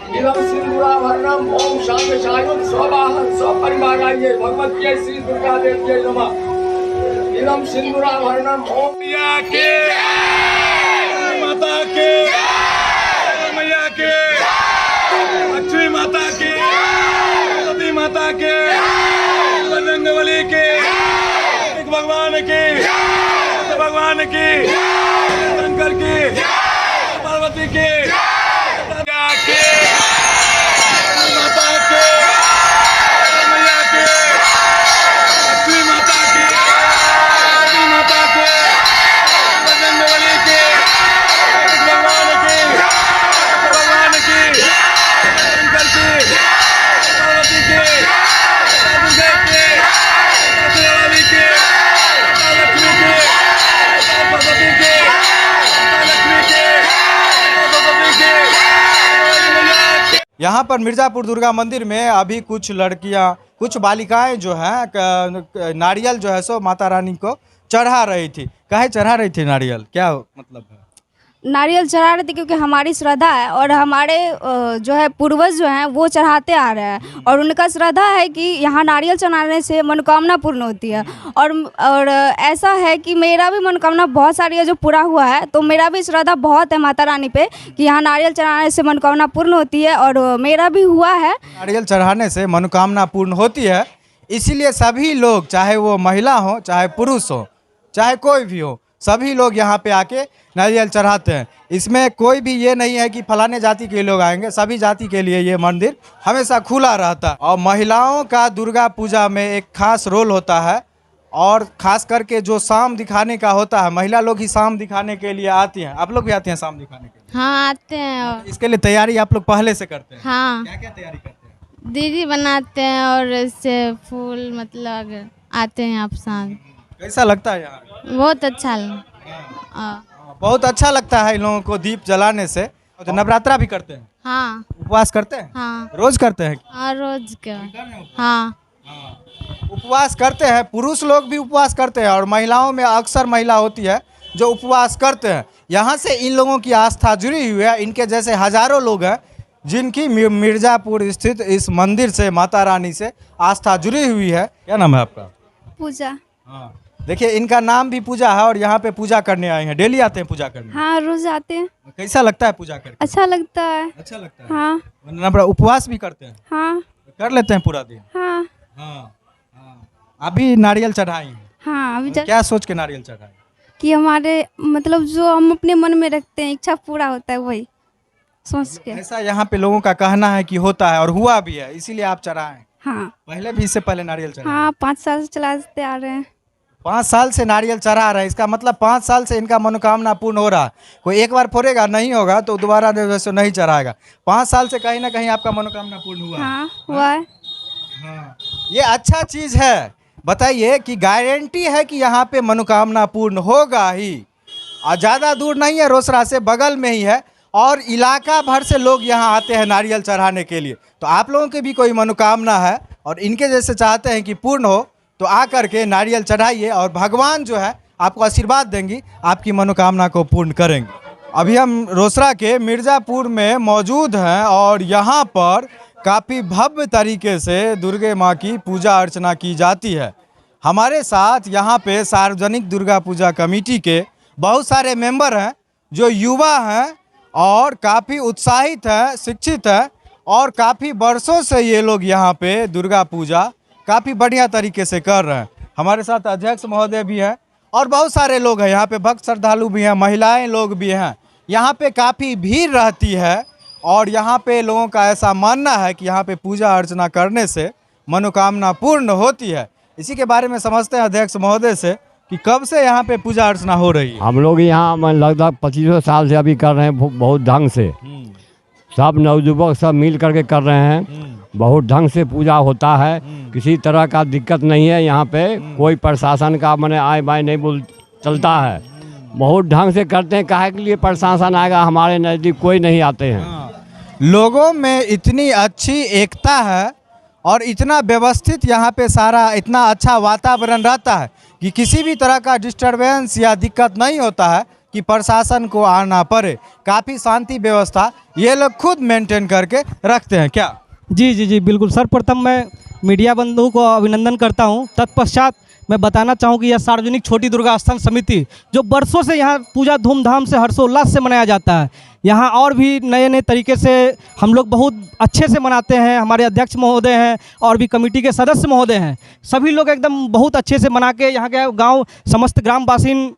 इदं सिंदूराभरणम् ओम शांति शायुं स्ववाहन स्वपरिवाराय भगवत्यै श्री दुर्गा देव्यै नमः। इदं सिंदूराभरणम् ओम मैया के माता के मैया के लक्ष्मी माता के सरस्वती माता के बजरंगबली के भगवान की भगवान की शंकर की पार्वती की माता के मैया के लक्ष्मी माता की माता के बजरंगबली के भगवान की शंकर की पार्वती की यहाँ पर मिर्ज़ापुर दुर्गा मंदिर में अभी कुछ लड़कियाँ, कुछ बालिकाएं जो हैं नारियल जो है सो माता रानी को चढ़ा रही थी। काहे चढ़ा रही थी नारियल, क्या मतलब है? नारियल चढ़ा रहे थे क्योंकि हमारी श्रद्धा है और हमारे जो है पूर्वज जो हैं वो चढ़ाते आ रहे हैं और उनका श्रद्धा है कि यहाँ नारियल चढ़ाने से मनोकामना पूर्ण होती है। और ऐसा है कि मेरा भी मनोकामना बहुत सारी है जो पूरा हुआ है, तो मेरा भी श्रद्धा बहुत है माता रानी पे कि यहाँ नारियल चढ़ाने से मनोकामना पूर्ण होती है और मेरा भी हुआ है। नारियल चढ़ाने से मनोकामना पूर्ण होती है, इसीलिए सभी लोग, चाहे वो महिला हो, चाहे पुरुष हो, चाहे कोई भी हो, सभी लोग यहाँ पे आके नारियल चढ़ाते हैं। इसमें कोई भी ये नहीं है कि फलाने जाति के लोग आएंगे, सभी जाति के लिए ये मंदिर हमेशा खुला रहता है। और महिलाओं का दुर्गा पूजा में एक खास रोल होता है और ख़ास करके जो शाम दिखाने का होता है, महिला लोग ही शाम दिखाने के लिए आती हैं। आप लोग भी आते हैं शाम दिखाने के लिए? हाँ आते हैं। इसके लिए तैयारी आप लोग पहले से करते हैं? हाँ। क्या क्या तैयारी करते हैं? दीदी बनाते हैं और इससे फूल मतलब आते हैं आप शाम। कैसा लगता है यहाँ? बहुत अच्छा बहुत अच्छा लगता है इन लोगों को दीप जलाने से। तो नवरात्रा भी करते हैं? हाँ। उपवास करते हैं? हाँ। रोज करते हैं? हाँ रोज के। हाँ। उपवास करते हैं, पुरुष लोग भी उपवास करते हैं और महिलाओं में अक्सर महिला होती है जो उपवास करते हैं। यहाँ से इन लोगों की आस्था जुड़ी हुई है। इनके जैसे हजारों लोग हैं जिनकी मिर्ज़ापुर स्थित इस मंदिर से, माता रानी से आस्था जुड़ी हुई है। क्या नाम है आपका? पूजा। हाँ, देखिए इनका नाम भी पूजा है और यहाँ पे पूजा करने आए हैं। डेली आते हैं पूजा करने? हाँ रोज आते हैं। कैसा लगता है पूजा करके? अच्छा लगता है। अच्छा लगता है। हाँ। मतलब उपवास भी करते हैं? हाँ। कर लेते हैं पूरा दिन? हाँ। हाँ। अभी नारियल चढ़ाई हैं? हाँ अभी क्या सोच के नारियल चढ़ाए? कि हमारे मतलब जो हम अपने मन में रखते हैं इच्छा पूरा होता है, वही सोच के। ऐसा यहाँ पे लोगों का कहना है कि होता है और हुआ भी है, इसीलिए आप चढ़ाएं। हाँ। पहले भी, इससे पहले नारियल चढ़ाए? हाँ 5 साल से चलाते आ रहे हैं। 5 साल से नारियल चढ़ा रहे हैं, इसका मतलब 5 साल से इनका मनोकामना पूर्ण हो रहा है। कोई एक बार फोड़ेगा, नहीं होगा तो दोबारा वैसे नहीं चढ़ाएगा। 5 साल से कहीं ना कहीं आपका मनोकामना पूर्ण हुआ? हाँ हुआ है। हाँ, ये अच्छा चीज़ है। बताइए कि गारंटी है कि यहाँ पे मनोकामना पूर्ण होगा ही। और ज़्यादा दूर नहीं है, रोसड़ा से बगल में ही है और इलाका भर से लोग यहाँ आते हैं नारियल चढ़ाने के लिए। तो आप लोगों की भी कोई मनोकामना है और इनके जैसे चाहते हैं कि पूर्ण हो, तो आकर के नारियल चढ़ाइए और भगवान जो है आपको आशीर्वाद देंगी, आपकी मनोकामना को पूर्ण करेंगे। अभी हम रोसड़ा के मिर्ज़ापुर में मौजूद हैं और यहाँ पर काफ़ी भव्य तरीके से दुर्गे माँ की पूजा अर्चना की जाती है। हमारे साथ यहाँ पे सार्वजनिक दुर्गा पूजा कमेटी के बहुत सारे मेंबर हैं जो युवा हैं और काफ़ी उत्साहित हैं, शिक्षित हैं और काफ़ी वर्षों से ये लोग यहाँ पे दुर्गा पूजा काफ़ी बढ़िया तरीके से कर रहे हैं। हमारे साथ अध्यक्ष महोदय भी हैं और बहुत सारे लोग हैं यहाँ पे, भक्त श्रद्धालु भी हैं, महिलाएं लोग भी हैं। यहाँ पे काफ़ी भीड़ रहती है और यहाँ पे लोगों का ऐसा मानना है कि यहाँ पे पूजा अर्चना करने से मनोकामना पूर्ण होती है। इसी के बारे में समझते हैं अध्यक्ष महोदय से कि कब से यहाँ पे पूजा अर्चना हो रही है। हम लोग यहाँ लगभग 25 साल से अभी कर रहे हैं, बहुत ढंग से। सब नवयुवक सब मिल करके कर रहे हैं, बहुत ढंग से पूजा होता है। किसी तरह का दिक्कत नहीं है यहाँ पे, कोई प्रशासन का मने आए बाय नहीं बोल चलता है। बहुत ढंग से करते हैं, काहे के लिए प्रशासन आएगा, हमारे नज़दीक कोई नहीं आते हैं। लोगों में इतनी अच्छी एकता है और इतना व्यवस्थित यहाँ पे सारा इतना अच्छा वातावरण रहता है कि किसी भी तरह का डिस्टरबेंस या दिक्कत नहीं होता है कि प्रशासन को आना पड़े। काफ़ी शांति व्यवस्था ये लोग खुद मेंटेन करके रखते हैं क्या? जी जी जी बिल्कुल। सर्वप्रथम मैं मीडिया बंधुओं को अभिनंदन करता हूं। तत्पश्चात मैं बताना चाहूं कि यह सार्वजनिक छोटी दुर्गा स्थान समिति जो बरसों से यहाँ पूजा धूमधाम से हर्षोल्लास से मनाया जाता है, यहाँ और भी नए नए तरीके से हम लोग बहुत अच्छे से मनाते हैं। हमारे अध्यक्ष महोदय हैं और भी कमेटी के सदस्य महोदय हैं, सभी लोग एकदम बहुत अच्छे से मना के यहाँ के गाँव समस्त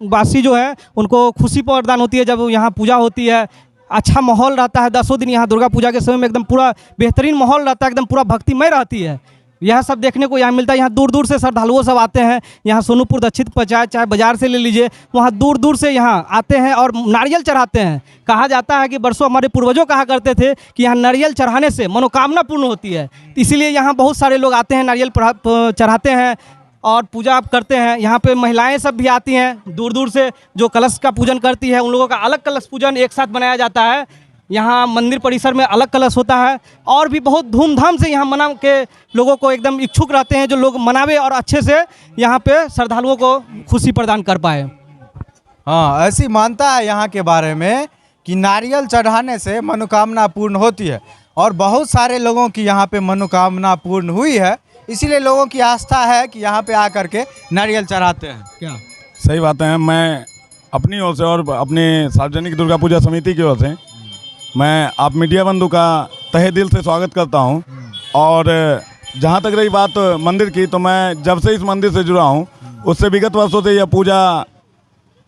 वासी जो हैं उनको खुशी प्रदान होती है जब यहाँ पूजा होती है। अच्छा माहौल रहता है 10 दिन यहाँ दुर्गा पूजा के समय में, एकदम पूरा बेहतरीन माहौल रहता है, एकदम पूरा भक्तिमय रहती है। यह सब देखने को यहाँ मिलता है। यहाँ दूर दूर से श्रद्धालुओं सब आते हैं। यहाँ सोनूपुर दक्षिण पंचायत चाहे बाजार से ले लीजिए, वहाँ दूर दूर से यहाँ आते हैं और नारियल चढ़ाते हैं। कहा जाता है कि बरसों हमारे पूर्वजों कहा करते थे कि यहाँ नारियल चढ़ाने से मनोकामना पूर्ण होती है, इसीलिए यहाँ बहुत सारे लोग आते हैं, नारियल चढ़ाते हैं और पूजा करते हैं। यहाँ पे महिलाएं सब भी आती हैं दूर दूर से, जो कलश का पूजन करती है। उन लोगों का अलग कलश पूजन एक साथ बनाया जाता है। यहाँ मंदिर परिसर में अलग कलश होता है और भी बहुत धूमधाम से यहाँ मना के लोगों को एकदम इच्छुक रहते हैं जो लोग मनावे और अच्छे से यहाँ पे श्रद्धालुओं को खुशी प्रदान कर पाए। हाँ, ऐसी मानता है यहाँ के बारे में कि नारियल चढ़ाने से मनोकामना पूर्ण होती है और बहुत सारे लोगों की यहाँ पे मनोकामना पूर्ण हुई है, इसीलिए लोगों की आस्था है कि यहाँ पे आकर के नारियल चढ़ाते हैं क्या? सही बात है। मैं अपनी ओर से और अपने सार्वजनिक दुर्गा पूजा समिति की ओर से मैं आप मीडिया बंधु का तहे दिल से स्वागत करता हूं। और जहां तक रही बात मंदिर की, तो मैं जब से इस मंदिर से जुड़ा हूं उससे विगत वर्षों से यह पूजा,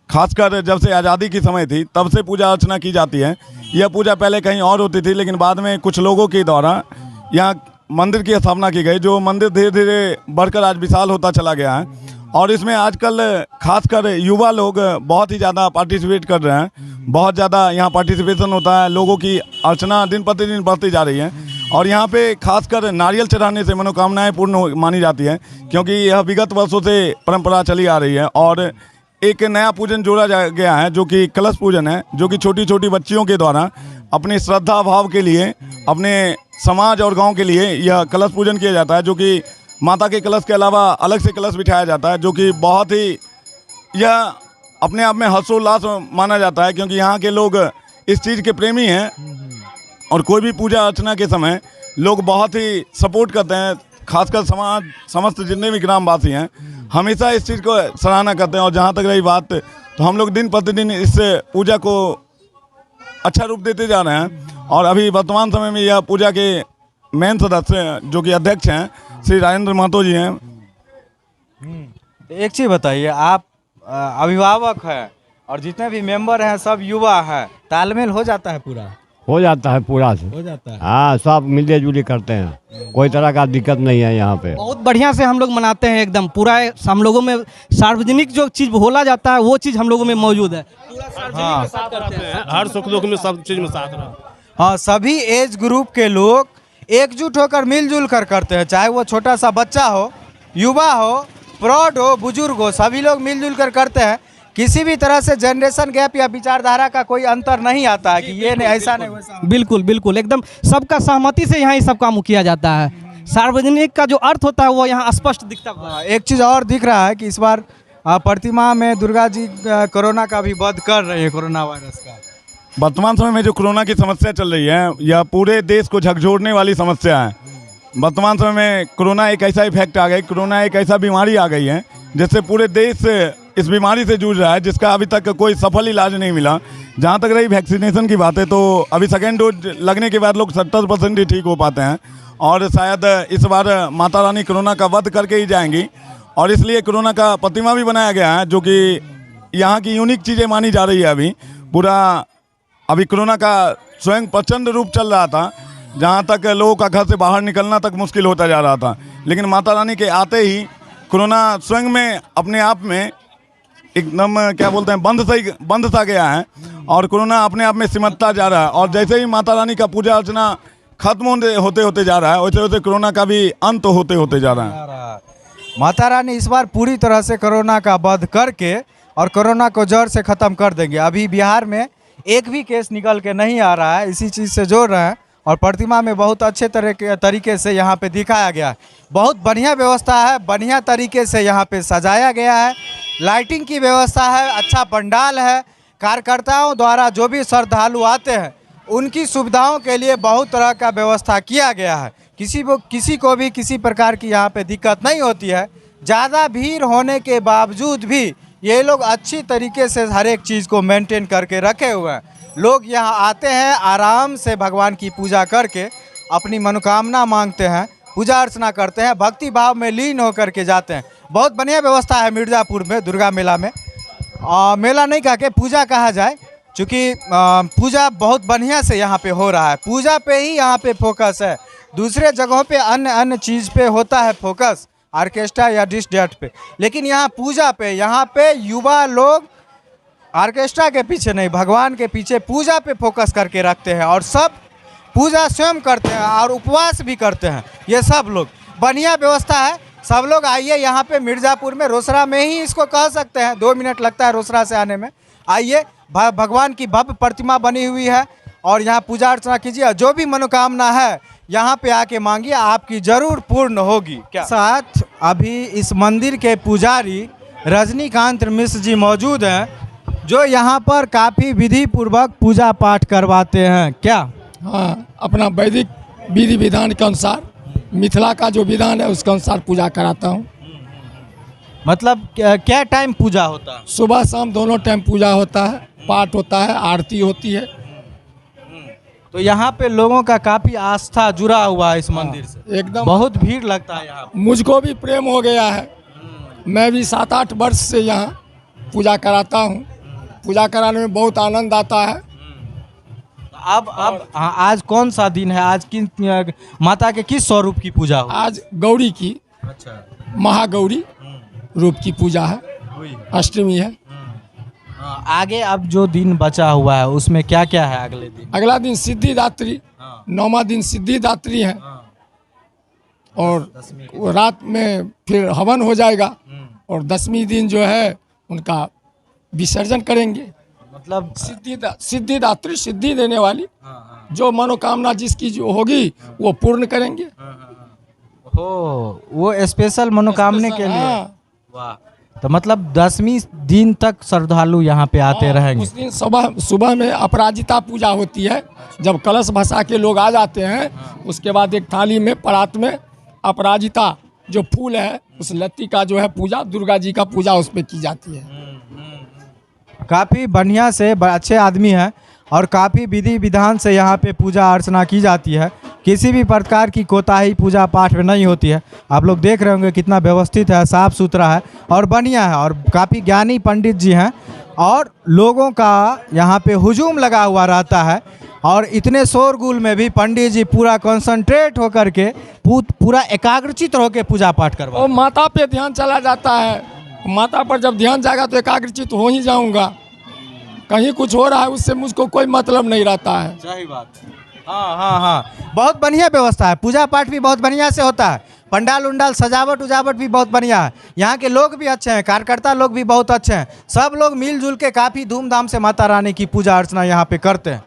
खासकर जब से आज़ादी की समय थी तब से पूजा अर्चना की जाती है। यह पूजा पहले कहीं और होती थी, लेकिन बाद में कुछ लोगों के द्वारा यहाँ मंदिर की स्थापना की गई, जो मंदिर धीरे धीरे बढ़कर आज विशाल होता चला गया है। और इसमें आजकल खासकर युवा लोग बहुत ही ज़्यादा पार्टिसिपेट कर रहे हैं। बहुत ज़्यादा यहाँ पार्टिसिपेशन होता है, लोगों की अर्चना दिन प्रतिदिन बढ़ती जा रही है। और यहाँ पे खासकर नारियल चढ़ाने से मनोकामनाएं पूर्ण मानी जाती है, क्योंकि यह विगत वर्षों से परंपरा चली आ रही है। और एक नया पूजन जोड़ा गया है जो कि कलश पूजन है, जो कि छोटी छोटी बच्चियों के द्वारा अपनी श्रद्धा भाव के लिए, अपने समाज और गाँव के लिए यह कलश पूजन किया जाता है, जो कि माता के कलश के अलावा अलग से कलश बिठाया जाता है, जो कि बहुत ही यह अपने आप में हर्षोल्लास माना जाता है, क्योंकि यहाँ के लोग इस चीज़ के प्रेमी हैं। और कोई भी पूजा अर्चना के समय लोग बहुत ही सपोर्ट करते हैं, खासकर समाज समस्त जितने भी ग्रामवासी हैं हमेशा इस चीज़ को सराहना करते हैं। और जहाँ तक रही बात, तो हम लोग दिन प्रतिदिन इस पूजा को अच्छा रूप देते जा रहे हैं। और अभी वर्तमान समय में यह पूजा के मेन सदस्य जो कि अध्यक्ष हैं श्री राजेंद्र महतो जी हैं। एक चीज़ बताइए, आप अभिभावक हैं और जितने भी मेंबर हैं सब युवा हैं, तालमेल हो जाता है पूरा? हो जाता है पूरा से, हो जाता है। हाँ, सब मिलते जुले करते हैं, कोई तरह का दिक्कत नहीं है यहाँ पे। बहुत बढ़िया से हम लोग मनाते हैं एकदम पूरा। हम लोगों में सार्वजनिक जो चीज़ बोला जाता है वो चीज़ हम लोगों में मौजूद है। हाँ, हर सुख दुख में सब चीज में साथ रहा। हाँ, सभी एज ग्रुप के लोग एकजुट होकर मिलजुल कर करते हैं, चाहे वो छोटा सा बच्चा हो, युवा हो, प्रौढ़ हो, बुजुर्ग हो, सभी लोग मिलजुल कर करते हैं। किसी भी तरह से जनरेशन गैप या विचारधारा का कोई अंतर नहीं आता है कि ये नहीं, ऐसा नहीं वैसा। बिल्कुल बिल्कुल, एकदम सबका सहमति से यहाँ ये सब काम किया जाता है। सार्वजनिक का जो अर्थ होता है वो यहाँ स्पष्ट दिखता है। एक चीज़ और दिख रहा है कि इस बार प्रतिमा में दुर्गा जी कोरोना का भी वध कर रही है, कोरोना वायरस का। वर्तमान समय में जो कोरोना की समस्या चल रही है, यह पूरे देश को झकझोरने वाली समस्या है। वर्तमान समय में कोरोना एक ऐसा इफेक्ट आ गया, कोरोना एक ऐसा बीमारी आ गई है जिससे पूरे देश इस बीमारी से जूझ रहा है, जिसका अभी तक कोई सफल इलाज नहीं मिला। जहाँ तक रही वैक्सीनेशन की बात है, तो अभी सेकेंड डोज लगने के बाद लोग 70% ही ठीक हो पाते हैं। और शायद इस बार माता रानी कोरोना का वध करके ही जाएंगी, और इसलिए कोरोना का प्रतिमा भी बनाया गया है, जो कि यहाँ की यूनिक चीज़ें मानी जा रही है। अभी कोरोना का स्वयं प्रचंड रूप चल रहा था, जहाँ तक लोगों का घर से बाहर निकलना तक मुश्किल होता जा रहा था। लेकिन माता रानी के आते ही कोरोना स्वयं में अपने आप में एकदम क्या बोलते हैं बंद सा गया है, और कोरोना अपने आप में सिमटता जा रहा है। और जैसे ही माता रानी का पूजा अर्चना खत्म होते जा रहा है, वैसे वैसे कोरोना का भी अंत होते जा रहा है। माता रानी इस बार पूरी तरह से कोरोना का वध करके और कोरोना को जड़ से ख़त्म कर देंगे। अभी बिहार में एक भी केस निकल के नहीं आ रहा है, इसी चीज़ से जोड़ रहे हैं। और प्रतिमा में बहुत अच्छे तरीके से यहाँ पे दिखाया गया है, बहुत बढ़िया व्यवस्था है, बढ़िया तरीके से यहाँ पे सजाया गया है, लाइटिंग की व्यवस्था है, अच्छा पंडाल है, कार्यकर्ताओं द्वारा जो भी श्रद्धालु आते हैं उनकी सुविधाओं के लिए बहुत तरह का व्यवस्था किया गया है। किसी को भी किसी प्रकार की यहाँ पे दिक्कत नहीं होती है। ज़्यादा भीड़ होने के बावजूद भी ये लोग अच्छी तरीके से हर एक चीज़ को मेंटेन करके रखे हुए हैं। लोग यहाँ आते हैं, आराम से भगवान की पूजा करके अपनी मनोकामना मांगते हैं, पूजा अर्चना करते हैं, भक्ति भाव में लीन होकर के जाते हैं। बहुत बढ़िया व्यवस्था है मिर्ज़ापुर में दुर्गा मेला में। मेला नहीं कहा के पूजा कहा जाए, क्योंकि पूजा बहुत बढ़िया से यहाँ पे हो रहा है। पूजा पे ही यहाँ पे फोकस है, दूसरे जगहों पे अन्य चीज़ पे होता है फोकस, ऑर्केस्ट्रा या डिस डैट पे, लेकिन यहाँ पूजा पे, यहाँ पे युवा लोग ऑर्केस्ट्रा के पीछे नहीं, भगवान के पीछे पूजा पे फोकस करके रखते हैं और सब पूजा स्वयं करते हैं और उपवास भी करते हैं। ये सब लोग बढ़िया व्यवस्था है। सब लोग आइए यहाँ पे मिर्ज़ापुर में, रोसड़ा में ही इसको कह सकते हैं, 2 मिनट लगता है रोसड़ा से आने में। आइए, भगवान की भव्य प्रतिमा बनी हुई है और यहाँ पूजा अर्चना कीजिए। जो भी मनोकामना है यहाँ पे आके मांगिए, आपकी जरूर पूर्ण होगी। क्या साथ अभी इस मंदिर के पुजारी रजनीकांत मिश्र जी मौजूद हैं, जो यहाँ पर काफ़ी विधि पूर्वक पूजा पाठ करवाते हैं। क्या? हाँ, अपना वैदिक विधि विधान के अनुसार, मिथिला का जो विधान है उसके अनुसार पूजा कराता हूँ। मतलब क्या टाइम पूजा होता है? सुबह शाम दोनों टाइम पूजा होता है, पाठ होता है, आरती होती है। तो यहाँ पे लोगों का काफ़ी आस्था जुड़ा हुआ है इस मंदिर से, एकदम बहुत भीड़ लगता है यहाँ पे। मुझको भी प्रेम हो गया है। मैं भी 7-8 वर्ष से यहाँ पूजा कराता हूँ। पूजा कराने में बहुत आनंद आता है। अब आज कौन सा दिन है? आज किन माता के किस स्वरूप की पूजा हो? आज गौरी की, अच्छा, महागौरी रूप की पूजा है, अष्टमी है। आगे अब जो दिन बचा हुआ है उसमें क्या क्या है अगले दिन? अगला दिन सिद्धिदात्री, 9वां दिन सिद्धिदात्री है और रात में फिर हवन हो जाएगा और 10वीं दिन जो है उनका विसर्जन करेंगे। मतलब सिद्धिदात्री, सिद्धि देने वाली, जो मनोकामना जिसकी जो होगी वो पूर्ण करेंगे। हो, वो स्पेशल मनोकामना के लिए। हाँ। वाह, तो मतलब 10वीं दिन तक श्रद्धालु यहाँ पे आते रहेंगे। उस दिन सुबह में अपराजिता पूजा होती है। जब कलश भसा के लोग आ जाते हैं, उसके बाद एक थाली में परात में अपराजिता जो फूल है उस लत्ती का जो है पूजा, दुर्गा जी का पूजा उस पर की जाती है। काफ़ी बढ़िया से अच्छे आदमी हैं और काफ़ी विधि विधान से यहाँ पे पूजा अर्चना की जाती है। किसी भी प्रकार की कोताही पूजा पाठ में नहीं होती है। आप लोग देख रहे होंगे कितना व्यवस्थित है, साफ़ सुथरा है और बढ़िया है और काफ़ी ज्ञानी पंडित जी हैं और लोगों का यहाँ पे हुजूम लगा हुआ रहता है और इतने शोरगुल में भी पंडित जी पूरा कंसंट्रेट होकर के पूरा एकाग्रचित होकर पूजा पाठ करवा। और माता पे ध्यान चला जाता है। माता पर जब ध्यान जाएगा तो एकाग्रचित हो ही जाऊंगा। कहीं कुछ हो रहा है उससे मुझको कोई मतलब नहीं रहता है। सही बात। हाँ, बहुत बढ़िया व्यवस्था है। पूजा पाठ भी बहुत बढ़िया से होता है। पंडाल उंडाल सजावट उजावट भी बहुत बढ़िया है। यहाँ के लोग भी अच्छे हैं, कार्यकर्ता लोग भी बहुत अच्छे हैं। सब लोग मिलजुल के काफ़ी धूमधाम से माता रानी की पूजा अर्चना यहाँ पे करते हैं।